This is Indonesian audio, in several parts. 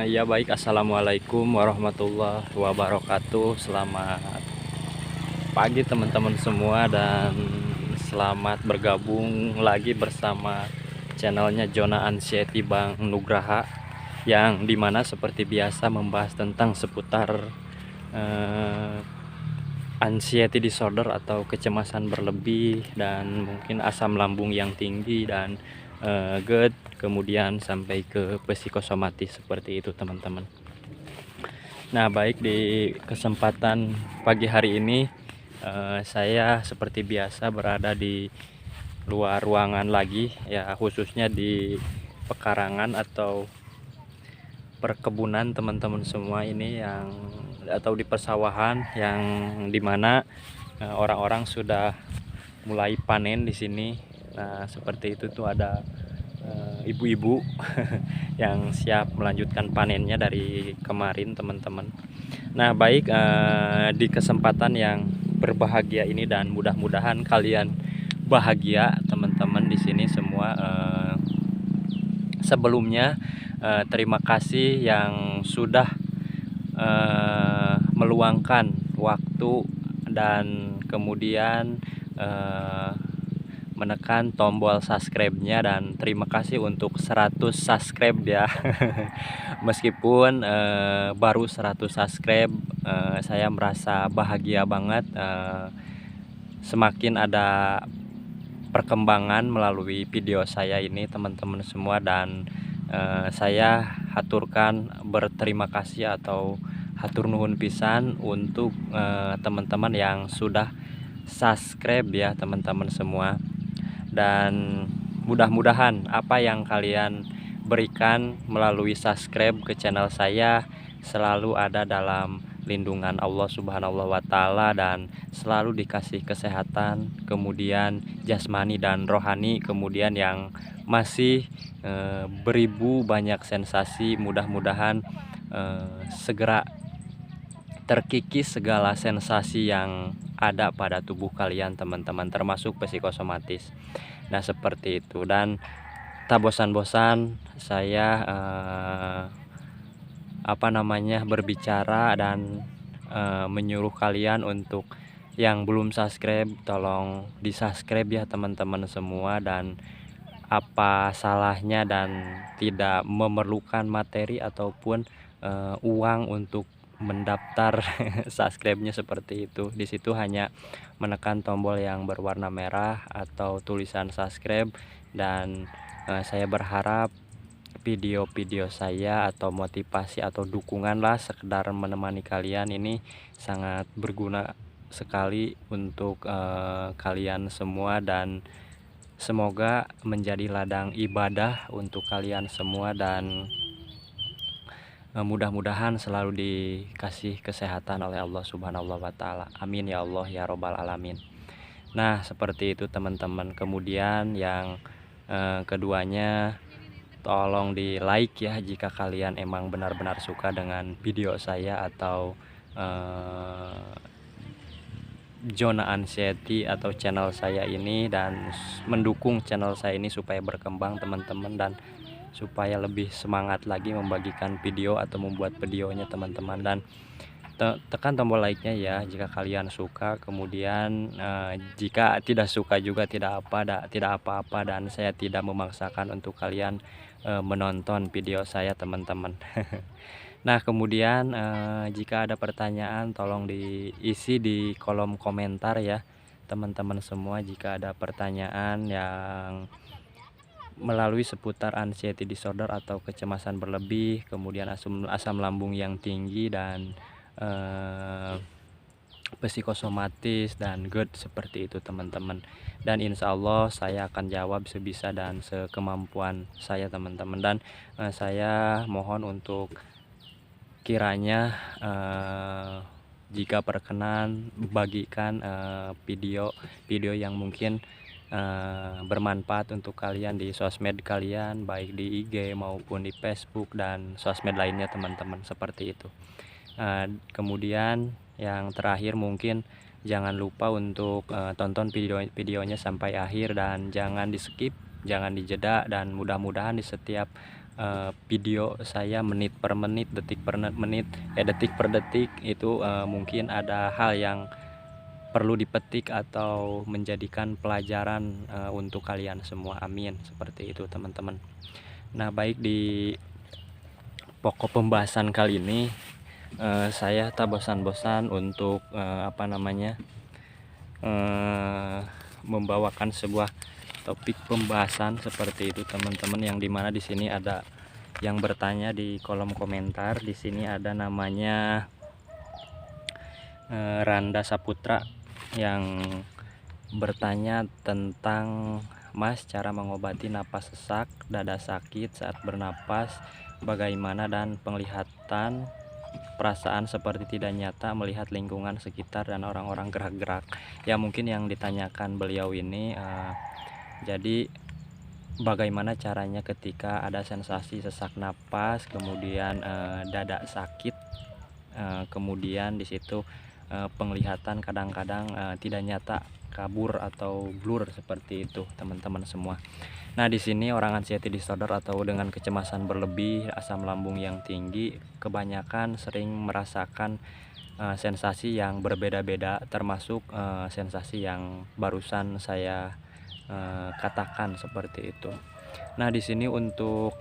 Ya baik, assalamualaikum warahmatullahi wabarakatuh. Selamat pagi teman-teman semua dan selamat bergabung lagi bersama channelnya Jona Anxiety Bang Nugraha, yang dimana seperti biasa membahas tentang seputar eh, anxiety disorder atau kecemasan berlebih dan mungkin asam lambung yang tinggi dan GERD, kemudian sampai ke psikosomatis seperti itu teman-teman. Nah baik, di kesempatan pagi hari ini saya seperti biasa berada di luar ruangan lagi ya, khususnya di pekarangan atau perkebunan teman-teman semua ini, yang atau di persawahan yang dimana orang-orang sudah mulai panen di sini. Nah seperti itu tuh ada ibu-ibu yang siap melanjutkan panennya dari kemarin teman-teman. Nah baik, di kesempatan yang berbahagia ini dan mudah-mudahan kalian bahagia teman-teman di sini semua. Sebelumnya terima kasih yang sudah meluangkan waktu dan kemudian menekan tombol subscribe-nya, dan terima kasih untuk 100 subscribe ya. Meskipun baru 100 subscribe, saya merasa bahagia banget. Semakin ada perkembangan melalui video saya ini teman-teman semua, dan saya haturkan berterima kasih atau hatur nuhun pisan untuk teman-teman yang sudah subscribe ya teman-teman semua. Dan mudah-mudahan apa yang kalian berikan melalui subscribe ke channel saya selalu ada dalam lindungan Allah Subhanahu wa Ta'ala, dan selalu dikasih kesehatan, kemudian jasmani dan rohani, kemudian yang masih beribu banyak sensasi. Mudah-mudahan segera terkikis segala sensasi yang ada pada tubuh kalian teman-teman, termasuk psikosomatis. Nah seperti itu, dan tak bosan-bosan saya berbicara dan menyuruh kalian untuk yang belum subscribe tolong di subscribe ya teman-teman semua. Dan apa salahnya dan tidak memerlukan materi ataupun uang untuk mendaftar subscribe-nya seperti itu. Di situ hanya menekan tombol yang berwarna merah atau tulisan subscribe, dan saya berharap video-video saya atau motivasi atau dukungan lah, sekedar menemani kalian, ini sangat berguna sekali untuk kalian semua, dan semoga menjadi ladang ibadah untuk kalian semua, dan mudah-mudahan selalu dikasih kesehatan oleh Allah Subhanahu wa Ta'ala. Amin ya Allah ya Robbal Alamin. Nah seperti itu teman-teman. Kemudian yang keduanya, tolong di like ya jika kalian emang benar-benar suka dengan video saya atau Jona Anxiety atau channel saya ini, dan mendukung channel saya ini supaya berkembang teman-teman, dan supaya lebih semangat lagi membagikan video atau membuat videonya teman-teman. Dan tekan tombol like-nya ya jika kalian suka. Kemudian jika tidak suka juga tidak apa-apa, dan saya tidak memaksakan untuk kalian menonton video saya teman-teman. Nah kemudian jika ada pertanyaan tolong diisi di kolom komentar ya teman-teman semua. Jika ada pertanyaan yang melalui seputar anxiety disorder atau kecemasan berlebih, kemudian asam lambung yang tinggi, dan psikosomatis dan GERD seperti itu teman-teman. Dan insya Allah saya akan jawab sebisa dan sekemampuan saya teman-teman. Dan saya mohon untuk kiranya jika berkenan bagikan video yang mungkin bermanfaat untuk kalian di sosmed kalian, baik di IG maupun di Facebook dan sosmed lainnya teman-teman, seperti itu. Kemudian yang terakhir mungkin jangan lupa untuk tonton videonya sampai akhir, dan jangan di skip, jangan dijeda, dan mudah-mudahan di setiap video saya menit per menit, detik per menit, detik per detik itu mungkin ada hal yang perlu dipetik atau menjadikan pelajaran untuk kalian semua. Amin, seperti itu teman-teman. Nah, baik, di pokok pembahasan kali ini saya tak bosan-bosan untuk membawakan sebuah topik pembahasan seperti itu teman-teman, yang dimana di sini ada yang bertanya di kolom komentar. Di sini ada namanya Randa Saputra yang bertanya tentang, Mas, cara mengobati napas sesak, dada sakit saat bernapas bagaimana, dan penglihatan perasaan seperti tidak nyata melihat lingkungan sekitar dan orang-orang gerak-gerak. Ya, mungkin yang ditanyakan beliau ini jadi bagaimana caranya ketika ada sensasi sesak napas, kemudian dada sakit, kemudian di situ penglihatan kadang-kadang tidak nyata, kabur atau blur seperti itu teman-teman semua. Nah, di sini orang anxiety disorder atau dengan kecemasan berlebih, asam lambung yang tinggi, kebanyakan sering merasakan sensasi yang berbeda-beda, termasuk sensasi yang barusan saya katakan seperti itu. Nah, di sini untuk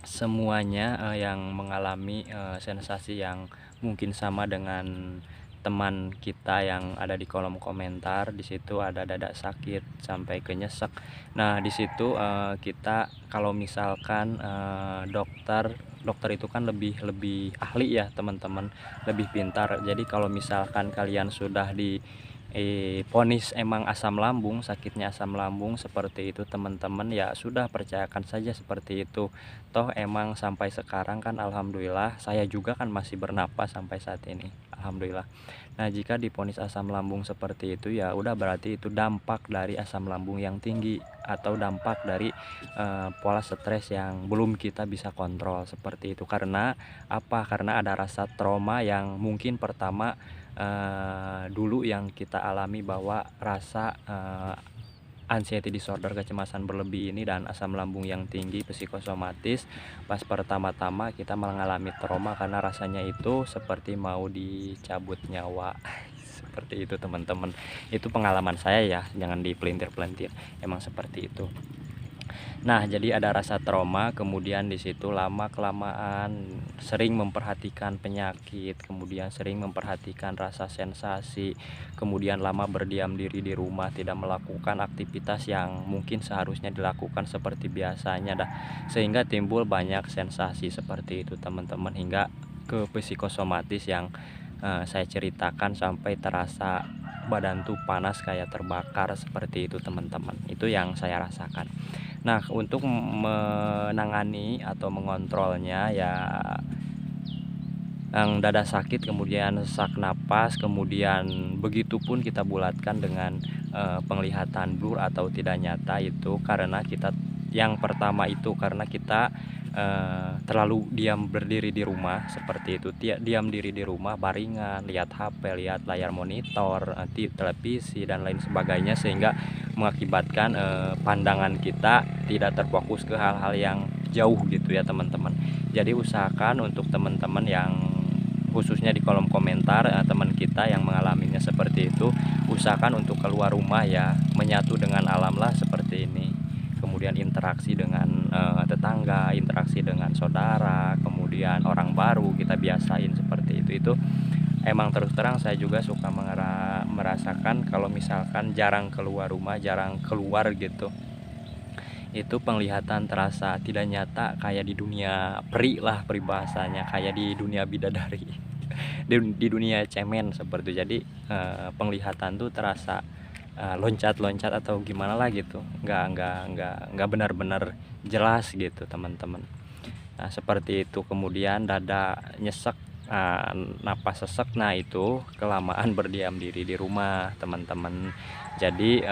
semuanya yang mengalami sensasi yang mungkin sama dengan teman kita yang ada di kolom komentar, di situ ada dada sakit sampai ke nyesek. Nah, di situ kita kalau misalkan dokter itu kan lebih ahli ya teman-teman, lebih pintar. Jadi kalau misalkan kalian sudah vonis emang asam lambung, sakitnya asam lambung seperti itu teman-teman, ya sudah, percayakan saja seperti itu. Toh emang sampai sekarang kan alhamdulillah saya juga kan masih bernapas sampai saat ini, alhamdulillah. Nah, jika divonis asam lambung seperti itu, ya udah berarti itu dampak dari asam lambung yang tinggi atau dampak dari pola stres yang belum kita bisa kontrol seperti itu. Karena apa? Karena ada rasa trauma yang mungkin pertama dulu yang kita alami, bahwa rasa anxiety disorder, kecemasan berlebih ini, dan asam lambung yang tinggi psikosomatis, pas pertama-tama kita mengalami trauma karena rasanya itu seperti mau dicabut nyawa. Seperti itu teman-teman, itu pengalaman saya ya, jangan dipelintir-pelintir, emang seperti itu. Nah, jadi ada rasa trauma, kemudian di situ lama kelamaan sering memperhatikan penyakit, kemudian sering memperhatikan rasa sensasi, kemudian lama berdiam diri di rumah, tidak melakukan aktivitas yang mungkin seharusnya dilakukan seperti biasanya dah, sehingga timbul banyak sensasi seperti itu teman-teman, hingga ke psikosomatis yang saya ceritakan, sampai terasa badan tuh panas kayak terbakar seperti itu teman-teman. Itu yang saya rasakan. Nah, untuk menangani atau mengontrolnya, ya yang dada sakit, kemudian sesak napas, kemudian begitupun kita bulatkan dengan penglihatan blur atau tidak nyata, itu karena kita, yang pertama itu karena kita terlalu diam berdiri di rumah seperti itu, diam diri di rumah, baringan, lihat HP, lihat layar monitor, televisi dan lain sebagainya, sehingga mengakibatkan pandangan kita tidak terfokus ke hal-hal yang jauh gitu ya teman-teman. Jadi usahakan untuk teman-teman yang khususnya di kolom komentar, teman kita yang mengalaminya seperti itu, usahakan untuk keluar rumah ya, menyatu dengan alam lah seperti ini, kemudian interaksi dengan tetangga, interaksi dengan saudara, kemudian orang baru kita biasain seperti itu emang terus terang saya juga suka merasakan kalau misalkan jarang keluar rumah, jarang keluar gitu, itu penglihatan terasa tidak nyata, kayak di dunia peri lah peribahasanya, kayak di dunia bidadari, di dunia cemen seperti itu. Jadi penglihatan tuh terasa loncat-loncat atau gimana lah gitu, nggak benar-benar jelas gitu teman-teman. Nah, seperti itu. Kemudian dada nyesek, napas sesek, nah itu kelamaan berdiam diri di rumah teman-teman. Jadi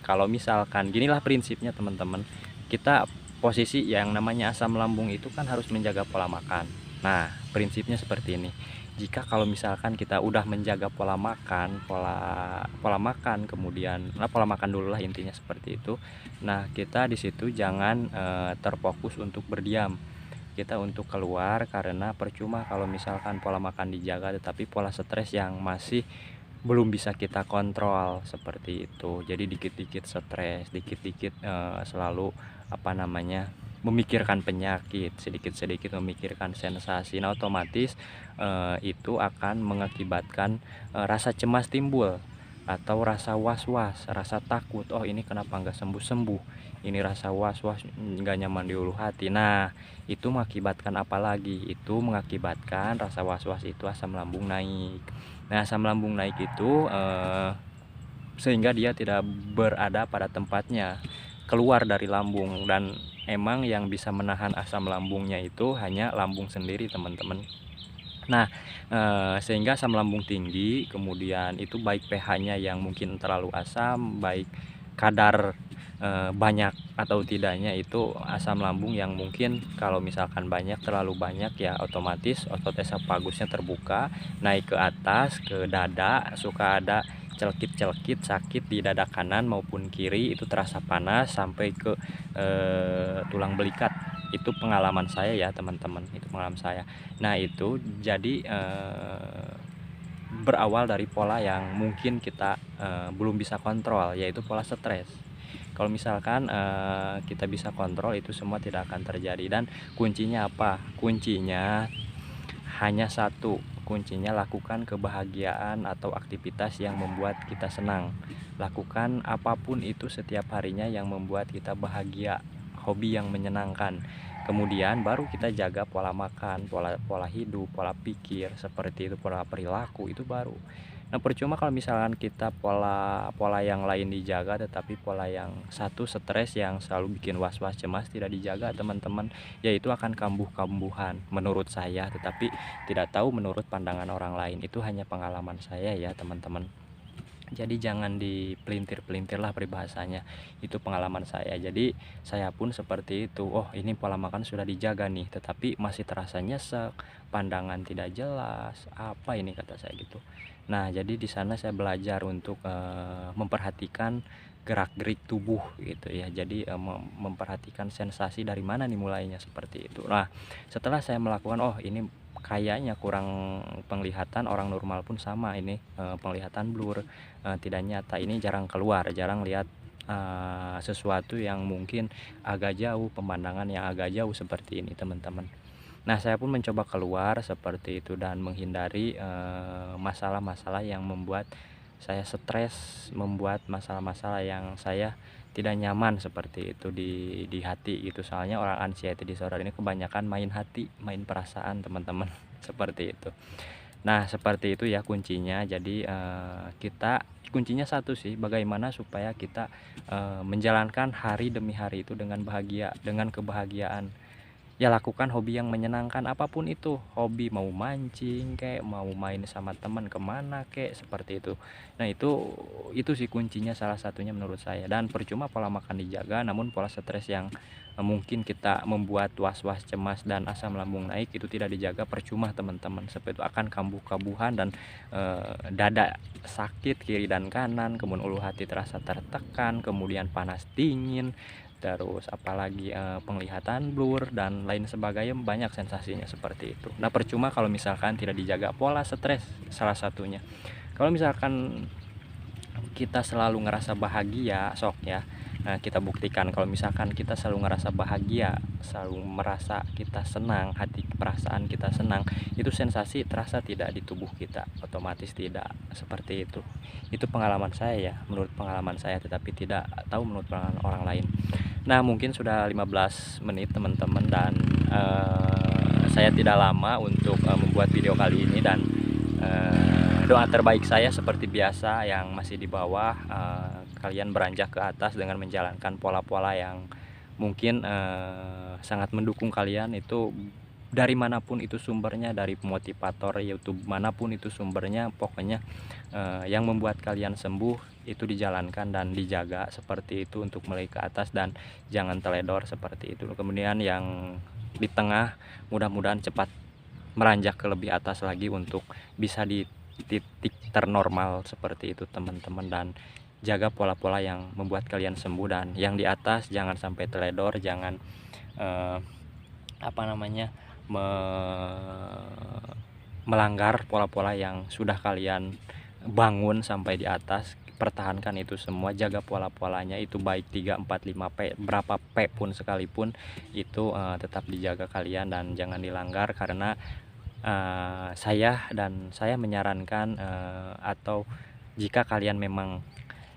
kalau misalkan ginilah prinsipnya teman-teman, kita posisi yang namanya asam lambung itu kan harus menjaga pola makan. Nah, prinsipnya seperti ini, jika kalau misalkan kita udah menjaga pola makan, pola pola makan, kemudian pola makan dulu lah intinya seperti itu. Nah, kita di situ jangan terfokus untuk berdiam. Kita untuk keluar, karena percuma kalau misalkan pola makan dijaga tetapi pola stres yang masih belum bisa kita kontrol seperti itu. Jadi dikit-dikit stres, dikit-dikit selalu memikirkan penyakit, sedikit-sedikit memikirkan sensasi. Nah, otomatis itu akan mengakibatkan rasa cemas timbul, atau rasa was-was, rasa takut, oh ini kenapa nggak sembuh-sembuh, ini rasa was-was, nggak nyaman di ulu hati. Nah, itu mengakibatkan apa lagi? Itu mengakibatkan rasa was-was itu asam lambung naik. Nah, asam lambung naik itu sehingga dia tidak berada pada tempatnya, keluar dari lambung, dan emang yang bisa menahan asam lambungnya itu hanya lambung sendiri, teman-teman. Nah, sehingga asam lambung tinggi, kemudian itu baik pH-nya yang mungkin terlalu asam, baik kadar banyak atau tidaknya itu asam lambung yang mungkin kalau misalkan banyak, terlalu banyak ya otomatis otot esopagusnya terbuka, naik ke atas, ke dada, suka ada celkit-celkit sakit di dada kanan maupun kiri, itu terasa panas sampai ke tulang belikat. Itu pengalaman saya ya, teman-teman, itu pengalaman saya. Nah, itu jadi berawal dari pola yang mungkin kita belum bisa kontrol, yaitu pola stres. Kalau misalkan kita bisa kontrol, itu semua tidak akan terjadi. Dan kuncinya apa? Kuncinya hanya satu. Kuncinya lakukan kebahagiaan atau aktivitas yang membuat kita senang. Lakukan apapun itu setiap harinya yang membuat kita bahagia, hobi yang menyenangkan. Kemudian baru kita jaga pola makan, pola hidup, pola pikir, seperti itu, pola perilaku itu baru. Nah, percuma kalau misalkan kita pola yang lain dijaga tetapi pola yang satu, stres, yang selalu bikin was-was cemas, tidak dijaga, teman-teman, yaitu akan kambuh-kambuhan menurut saya, tetapi tidak tahu menurut pandangan orang lain. Itu hanya pengalaman saya ya, teman-teman. Jadi jangan dipelintir-pelintir lah peribahasanya, itu pengalaman saya. Jadi saya pun seperti itu, oh ini pola makan sudah dijaga nih, tetapi masih terasa nyesek, pandangan tidak jelas, apa ini, kata saya gitu. Nah, jadi di sana saya belajar untuk memperhatikan gerak-gerik tubuh gitu ya. Jadi memperhatikan sensasi dari mana nih mulainya, seperti itu. Nah, setelah saya melakukan, oh ini kayaknya kurang penglihatan, orang normal pun sama ini, penglihatan blur, tidak nyata, ini jarang keluar, jarang lihat sesuatu yang mungkin agak jauh, pemandangan yang agak jauh seperti ini, teman-teman. Nah, saya pun mencoba keluar seperti itu dan menghindari masalah-masalah yang membuat saya stres, membuat masalah-masalah yang saya tidak nyaman seperti itu di hati gitu. Soalnya orang anxiety disorder ini kebanyakan main hati, main perasaan, teman-teman. Seperti itu. Nah, seperti itu ya kuncinya. Jadi kita kuncinya satu sih, bagaimana supaya kita menjalankan hari demi hari itu dengan bahagia, dengan kebahagiaan. Ya, lakukan hobi yang menyenangkan, apapun itu, hobi mau mancing kek, mau main sama teman kemana kek, seperti itu. Nah, itu sih kuncinya, salah satunya menurut saya. Dan percuma pola makan dijaga, namun pola stres yang mungkin kita membuat was-was, cemas, dan asam lambung naik itu tidak dijaga, percuma, teman-teman. Seperti itu akan kambuh-kambuhan dan dada sakit kiri dan kanan, kemudian ulu hati terasa tertekan, kemudian panas dingin, terus apalagi penglihatan blur dan lain sebagainya, banyak sensasinya seperti itu. Nah, percuma kalau misalkan tidak dijaga pola stres, salah satunya. Kalau misalkan kita selalu ngerasa bahagia, sok ya, kita buktikan kalau misalkan kita selalu ngerasa bahagia, selalu merasa kita senang, hati perasaan kita senang, itu sensasi terasa tidak di tubuh kita, otomatis tidak, seperti itu. Itu pengalaman saya ya, menurut pengalaman saya, tetapi tidak tahu menurut pengalaman orang lain. Nah, mungkin sudah 15 menit, teman-teman, dan saya tidak lama untuk membuat video kali ini. Dan doa terbaik saya seperti biasa, yang masih di bawah, kalian beranjak ke atas dengan menjalankan pola-pola yang mungkin sangat mendukung kalian. Itu dari manapun itu sumbernya, dari motivator YouTube manapun itu sumbernya, pokoknya yang membuat kalian sembuh itu dijalankan dan dijaga seperti itu untuk mulai ke atas, dan jangan teledor seperti itu. Kemudian yang di tengah mudah-mudahan cepat meranjak ke lebih atas lagi untuk bisa di titik ternormal seperti itu teman-teman. Dan jaga pola-pola yang membuat kalian sembuh, dan yang di atas jangan sampai teledor, jangan eh, apa namanya melanggar pola-pola yang sudah kalian bangun sampai di atas. Pertahankan itu semua, jaga pola-polanya, itu baik 3, 4, 5 P, berapa P pun sekalipun itu tetap dijaga kalian dan jangan dilanggar. Karena saya menyarankan, atau jika kalian memang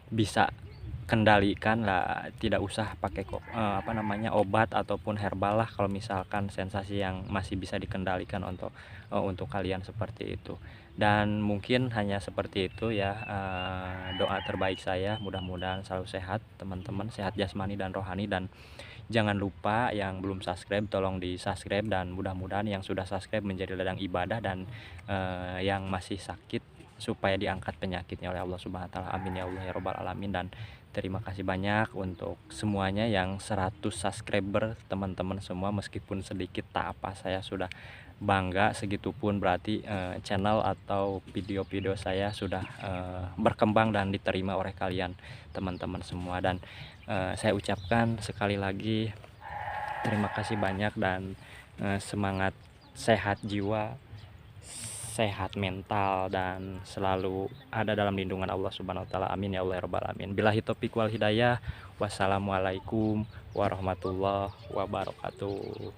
bisa kendalikan lah, tidak usah pakai obat ataupun herbal lah, kalau misalkan sensasi yang masih bisa dikendalikan untuk kalian seperti itu. Dan mungkin hanya seperti itu ya, doa terbaik saya, mudah-mudahan selalu sehat teman-teman, sehat jasmani dan rohani. Dan jangan lupa yang belum subscribe tolong di subscribe, dan mudah-mudahan yang sudah subscribe menjadi ladang ibadah, dan yang masih sakit supaya diangkat penyakitnya oleh Allah Subhanahu wa taala. Amin ya Allah ya robbal alamin. Dan terima kasih banyak untuk semuanya yang 100 subscriber teman-teman semua, meskipun sedikit tak apa, saya sudah bangga. Segitupun berarti channel atau video-video saya sudah berkembang dan diterima oleh kalian teman-teman semua. Dan saya ucapkan sekali lagi terima kasih banyak, dan semangat, sehat jiwa, sehat mental, dan selalu ada dalam lindungan Allah Subhanahu wa taala. Amin ya Allah ya rabbal alamin. Billahi taufiq wal hidayah. Wassalamualaikum warahmatullahi wabarakatuh.